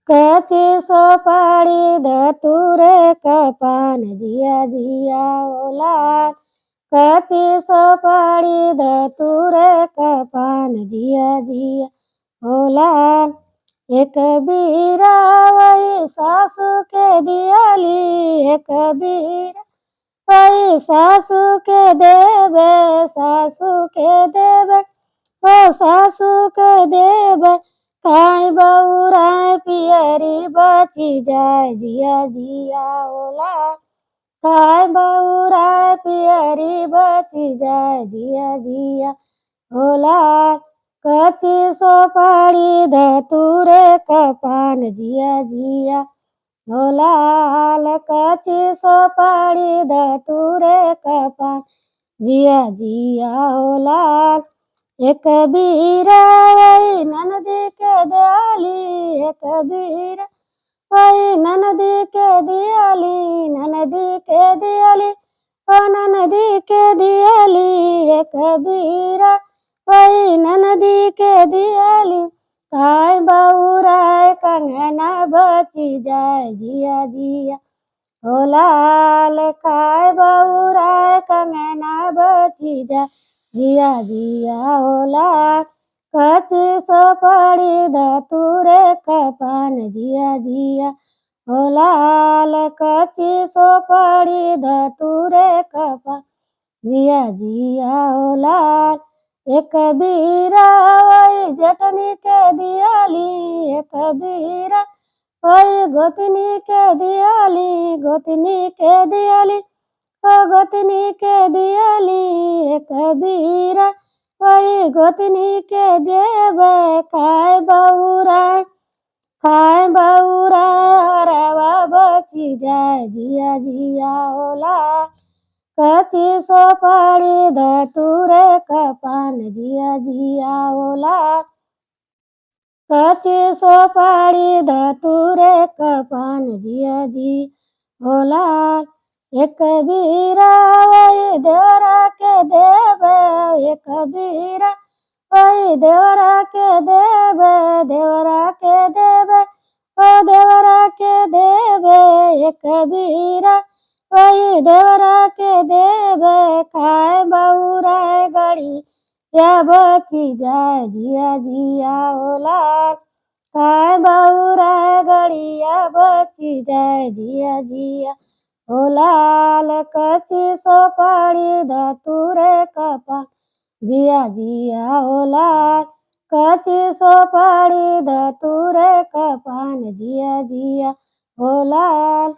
कच्ची सोपारी धतुरे का पान जिया जिया ओ लाल। कच्ची सोपारी धतुरे का पान जिया जिया ओ लाल। एक बीरा वही सासू के दियाली, एक बीरा वही सासू के देवे, सासू के देवे ओ सासू के देवे। काई बउराय पियरी बची जाय जिया जिया ओ लाल। काय बउराय पियरी बची जाय जिया जिया ओ लाल। कच्ची सोपारी धतुरे का पान जिया जिया ओ लाल। कच्ची सोपारी धतुरे का पान जिया जिया ओ लाल। एक बीरा वही ननदी के दियाली, एक बीरा वही ननदी के दियाली, ननदी के दियाली ओ ननदी के दियाली। एक बीरा वही ननदी के दियाली। काय बउराय कंगना बची जाय जिया जिया ओ लाल। काय बउराय कंगना बची जाय जिया जिया ओ लाल। कच्ची सोपारी धतुरे का पान जिया जिया ओ लाल। कच्ची सोपारी धतुरे का पान जिया जिया ओ लाल। एक बीरा वही जटनी के दियाली, एक बीरा वही गोतनी के दियाली, गोतनी के दियाली ओ गोतनी के दियाली। एक बीरा वही गोतनी के देवे। काय बउराय हरवा बची जाय जिया जिया ओ लाल। कच्ची सोपारी धतुरे का पान जिया जिया ओ लाल। कच्ची सोपारी धतुरे का पान जिया जी ओ लाल। एक बीरा वही देवरा के देवे, एक बीरा वही देवरा के देवे, देवरा के देवे ओ देवरा के देवे। एक बीरा वही देवरा के देवे। काय बउराय गड़ी या बची जाय जिया जिया ओ लाल। काय बउराय गड़िया बची जाय जिया जिया ओ लाल। कच्ची सोपारी धतुरे का पान जिया जिया ओ लाल। कच्ची सोपारी धतुरे का पान जिया जिया ओ लाल।